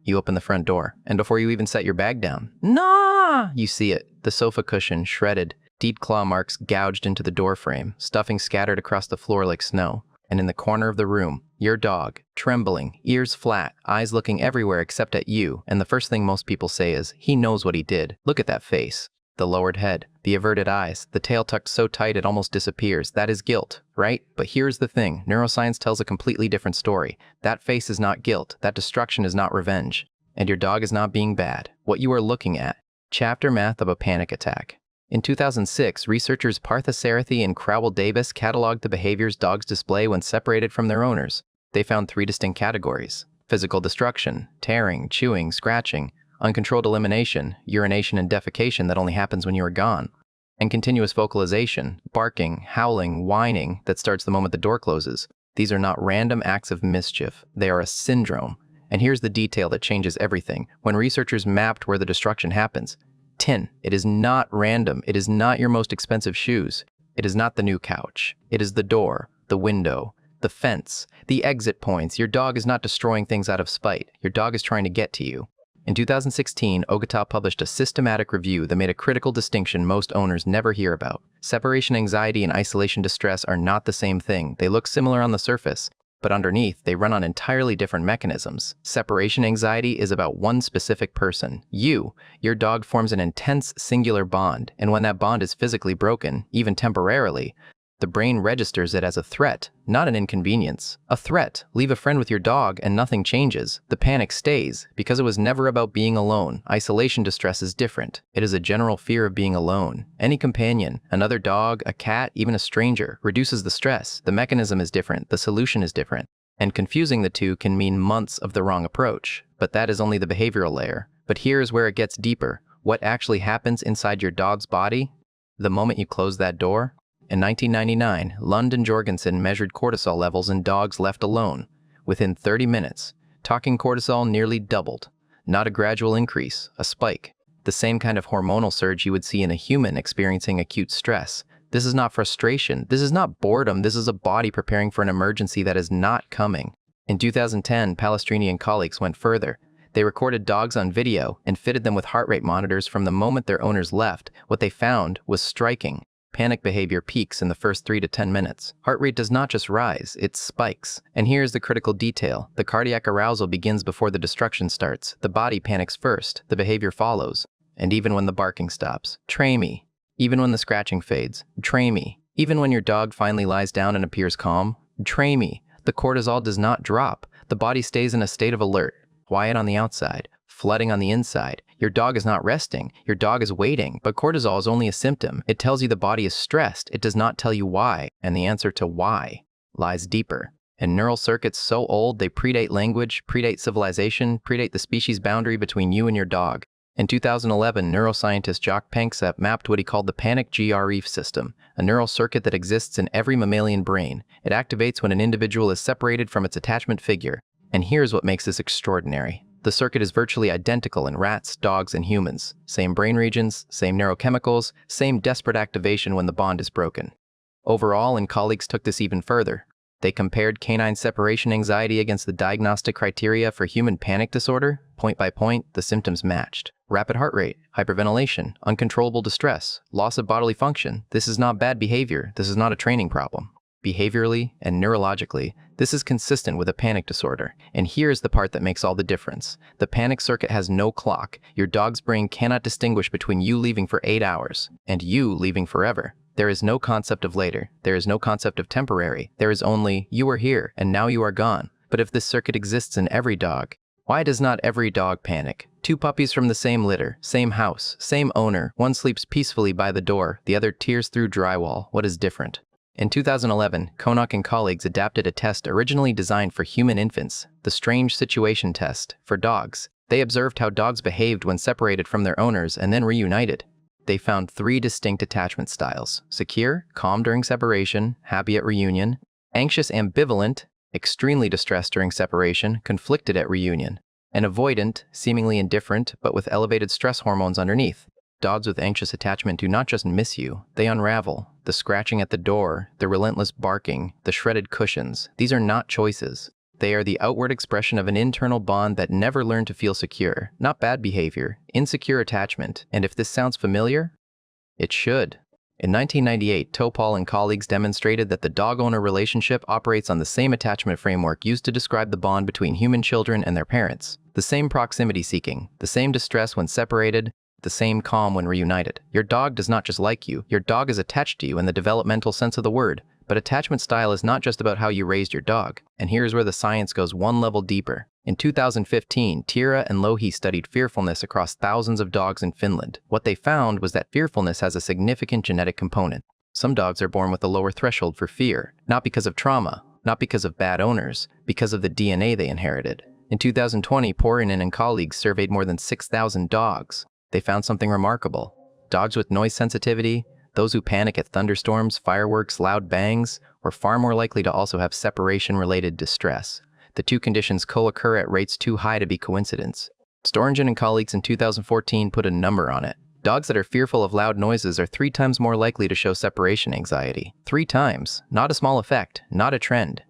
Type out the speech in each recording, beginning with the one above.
You open the front door, and before you even set your bag down, nah, you see it. The sofa cushion, shredded, deep claw marks gouged into the door frame, stuffing scattered across the floor like snow. And in the corner of the room, your dog, trembling, ears flat, eyes looking everywhere except at you, and the first thing most people say is, he knows what he did. Look at that face. The lowered head, the averted eyes, the tail tucked so tight it almost disappears. That is guilt, right? But here's the thing. Neuroscience tells a completely different story. That face is not guilt. That destruction is not revenge. And your dog is not being bad. What you are looking at. Chapter Math of a Panic Attack. In 2006, researchers Parthasarathi and Crowell-Davis cataloged the behaviors dogs display when separated from their owners. They found 3 distinct categories: physical destruction, tearing, chewing, scratching, uncontrolled elimination, urination and defecation that only happens when you are gone, and continuous vocalization, barking, howling, whining that starts the moment the door closes. These are not random acts of mischief. They are a syndrome. And here's the detail that changes everything. When researchers mapped where the destruction happens, it is not random. It is not your most expensive shoes. It is not the new couch. It is the door, the window, the fence, the exit points. Your dog is not destroying things out of spite. Your dog is trying to get to you. In 2016, Ogata published a systematic review that made a critical distinction most owners never hear about. Separation anxiety and isolation distress are not the same thing. They look similar on the surface, but underneath, they run on entirely different mechanisms. Separation anxiety is about one specific person, you. Your dog forms an intense, singular bond, and when that bond is physically broken, even temporarily, the brain registers it as a threat, not an inconvenience. A threat. Leave a friend with your dog and nothing changes. The panic stays, because it was never about being alone. Isolation distress is different. It is a general fear of being alone. Any companion, another dog, a cat, even a stranger, reduces the stress. The mechanism is different. The solution is different. And confusing the two can mean months of the wrong approach. But that is only the behavioral layer. But here's where it gets deeper. What actually happens inside your dog's body? The moment you close that door? In 1999, Lund and Jorgensen measured cortisol levels in dogs left alone. Within 30 minutes, talking cortisol nearly doubled. Not a gradual increase, a spike. The same kind of hormonal surge you would see in a human experiencing acute stress. This is not frustration. This is not boredom. This is a body preparing for an emergency that is not coming. In 2010, Palestrini and colleagues went further. They recorded dogs on video and fitted them with heart rate monitors from the moment their owners left. What they found was striking. Panic behavior peaks in the first 3 to 10 minutes. Heart rate does not just rise, it spikes. And here's the critical detail. The cardiac arousal begins before the destruction starts. The body panics first, the behavior follows. And even when the barking stops, tray me. Even when the scratching fades, tray me. Even when your dog finally lies down and appears calm, tray me. The cortisol does not drop. The body stays in a state of alert, quiet on the outside, flooding on the inside. Your dog is not resting. Your dog is waiting. But cortisol is only a symptom. It tells you the body is stressed. It does not tell you why. And the answer to why lies deeper. And neural circuits so old they predate language, predate civilization, predate the species boundary between you and your dog. In 2011, neuroscientist Jacques Panksepp mapped what he called the panic GRE system, a neural circuit that exists in every mammalian brain. It activates when an individual is separated from its attachment figure. And here's what makes this extraordinary. The circuit is virtually identical in rats, dogs, and humans. Same brain regions, same neurochemicals, same desperate activation when the bond is broken. Overall, and colleagues took this even further. They compared canine separation anxiety against the diagnostic criteria for human panic disorder. Point by point, the symptoms matched. Rapid heart rate, hyperventilation, uncontrollable distress, loss of bodily function. This is not bad behavior. This is not a training problem. Behaviorally and neurologically, this is consistent with a panic disorder. And here's the part that makes all the difference. The panic circuit has no clock. Your dog's brain cannot distinguish between you leaving for 8 hours and you leaving forever. There is no concept of later. There is no concept of temporary. There is only, you are here and now you are gone. But if this circuit exists in every dog, why does not every dog panic? 2 puppies from the same litter, same house, same owner. One sleeps peacefully by the door, the other tears through drywall. What is different? In 2011, Konak and colleagues adapted a test originally designed for human infants, the strange situation test, for dogs. They observed how dogs behaved when separated from their owners and then reunited. They found 3 distinct attachment styles: secure, calm during separation, happy at reunion; anxious, ambivalent, extremely distressed during separation, conflicted at reunion; and avoidant, seemingly indifferent, but with elevated stress hormones underneath. Dogs with anxious attachment do not just miss you, they unravel. The scratching at the door, the relentless barking, the shredded cushions, these are not choices. They are the outward expression of an internal bond that never learned to feel secure, not bad behavior, insecure attachment. And if this sounds familiar, it should. In 1998, Topol and colleagues demonstrated that the dog-owner relationship operates on the same attachment framework used to describe the bond between human children and their parents. The same proximity seeking, the same distress when separated, the same calm when reunited. Your dog does not just like you, your dog is attached to you in the developmental sense of the word. But attachment style is not just about how you raised your dog. And here's where the science goes one level deeper. In 2015, Tira and Lohi studied fearfulness across thousands of dogs in Finland. What they found was that fearfulness has a significant genetic component. Some dogs are born with a lower threshold for fear, not because of trauma, not because of bad owners, because of the DNA they inherited. In 2020, Porinen and colleagues surveyed more than 6,000 dogs. They found something remarkable. Dogs with noise sensitivity, those who panic at thunderstorms, fireworks, loud bangs, were far more likely to also have separation-related distress. The two conditions co-occur at rates too high to be coincidence. Storingen and colleagues in 2014 put a number on it. Dogs that are fearful of loud noises are 3 times more likely to show separation anxiety. 3 times. Not a small effect, not a trend.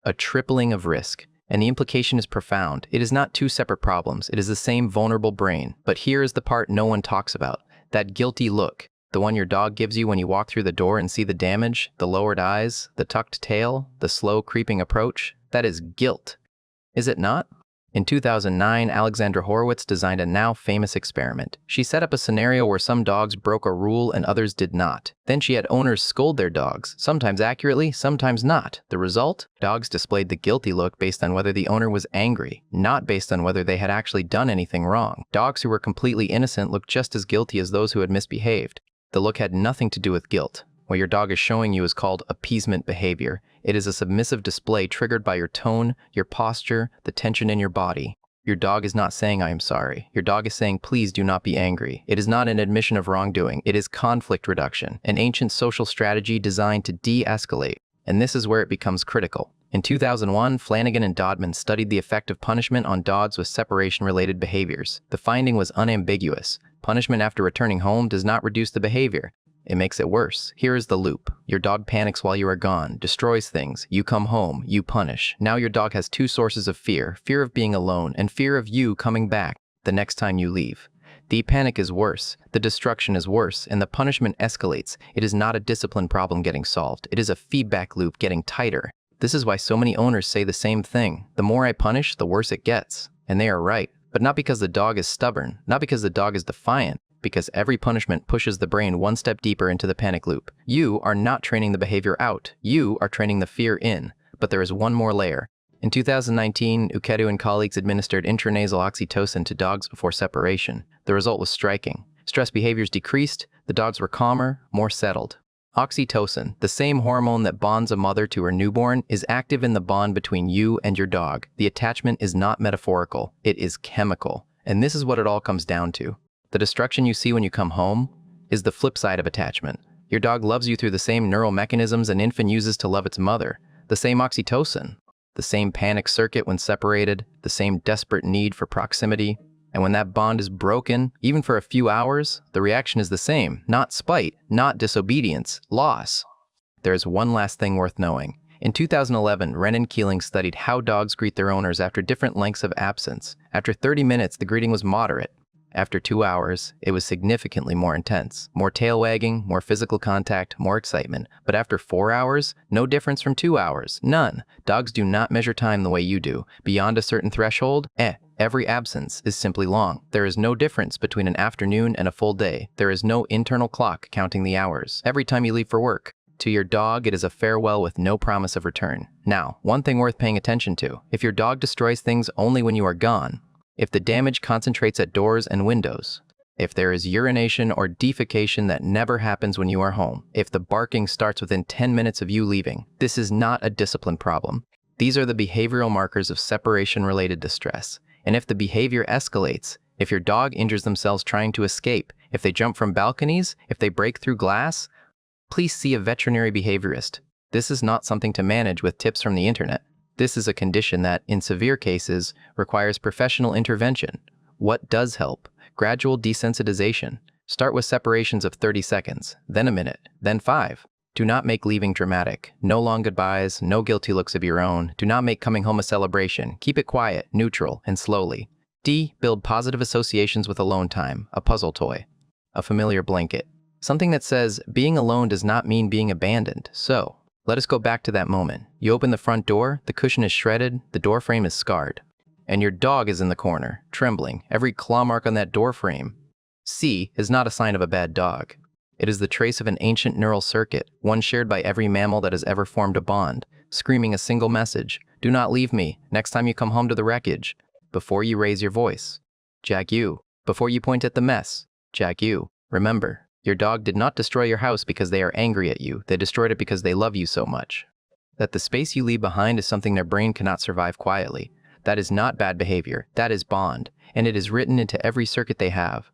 A tripling of risk. And the implication is profound. It is not 2 separate problems. It is the same vulnerable brain. But here is the part no one talks about. That guilty look. The one your dog gives you when you walk through the door and see the damage, the lowered eyes, the tucked tail, the slow creeping approach. That is guilt. Is it not? In 2009, Alexandra Horowitz designed a now famous experiment. She set up a scenario where some dogs broke a rule and others did not. Then she had owners scold their dogs, sometimes accurately, sometimes not. The result? Dogs displayed the guilty look based on whether the owner was angry, not based on whether they had actually done anything wrong. Dogs who were completely innocent looked just as guilty as those who had misbehaved. The look had nothing to do with guilt. What your dog is showing you is called appeasement behavior. It is a submissive display triggered by your tone, your posture, the tension in your body. Your dog is not saying, "I am sorry." Your dog is saying, "Please do not be angry." It is not an admission of wrongdoing. It is conflict reduction, an ancient social strategy designed to de-escalate. And this is where it becomes critical. In 2001, Flanagan and Dodman studied the effect of punishment on dogs with separation-related behaviors. The finding was unambiguous. Punishment after returning home does not reduce the behavior. It makes it worse. Here is the loop. Your dog panics while you are gone, destroys things. You come home, you punish. Now your dog has 2 sources of fear. Fear of being alone and fear of you coming back the next time you leave. The panic is worse, the destruction is worse, and the punishment escalates. It is not a discipline problem getting solved. It is a feedback loop getting tighter. This is why so many owners say the same thing. The more I punish, the worse it gets. And they are right. But not because the dog is stubborn, not because the dog is defiant, because every punishment pushes the brain one step deeper into the panic loop. You are not training the behavior out. You are training the fear in. But there is one more layer. In 2019, Ukedu and colleagues administered intranasal oxytocin to dogs before separation. The result was striking. Stress behaviors decreased, the dogs were calmer, more settled. Oxytocin, the same hormone that bonds a mother to her newborn, is active in the bond between you and your dog. The attachment is not metaphorical, it is chemical. And this is what it all comes down to. The destruction you see when you come home is the flip side of attachment. Your dog loves you through the same neural mechanisms an infant uses to love its mother. The same oxytocin, the same panic circuit when separated, the same desperate need for proximity. And when that bond is broken, even for a few hours, the reaction is the same. Not spite, not disobedience, loss. There is one last thing worth knowing. In 2011, Wren and Keeling studied how dogs greet their owners after different lengths of absence. After 30 minutes, the greeting was moderate. After 2 hours, it was significantly more intense. More tail wagging, more physical contact, more excitement. But after 4 hours, no difference from 2 hours. None. Dogs do not measure time the way you do. Beyond a certain threshold, every absence is simply long. There is no difference between an afternoon and a full day. There is no internal clock counting the hours. Every time you leave for work, to your dog, it is a farewell with no promise of return. Now, one thing worth paying attention to. If your dog destroys things only when you are gone, if the damage concentrates at doors and windows, if there is urination or defecation that never happens when you are home, if the barking starts within 10 minutes of you leaving, this is not a discipline problem. These are the behavioral markers of separation-related distress. And if the behavior escalates, if your dog injures themselves trying to escape, if they jump from balconies, if they break through glass, please see a veterinary behaviorist. This is not something to manage with tips from the internet. This is a condition that, in severe cases, requires professional intervention. What does help? Gradual desensitization. Start with separations of 30 seconds, then a minute, then 5. Do not make leaving dramatic. No long goodbyes, no guilty looks of your own. Do not make coming home a celebration. Keep it quiet, neutral, and slowly. D. Build positive associations with alone time, a puzzle toy, a familiar blanket. Something that says, being alone does not mean being abandoned. So, let us go back to that moment. You open the front door, the cushion is shredded, the door frame is scarred. And your dog is in the corner, trembling, every claw mark on that door frame. C is not a sign of a bad dog. It is the trace of an ancient neural circuit, one shared by every mammal that has ever formed a bond, screaming a single message: do not leave me, next time you come home to the wreckage. Before you raise your voice, Jack you. Before you point at the mess, Jack you. Remember, your dog did not destroy your house because they are angry at you, they destroyed it because they love you so much. That the space you leave behind is something their brain cannot survive quietly. That is not bad behavior, that is bond, and it is written into every circuit they have.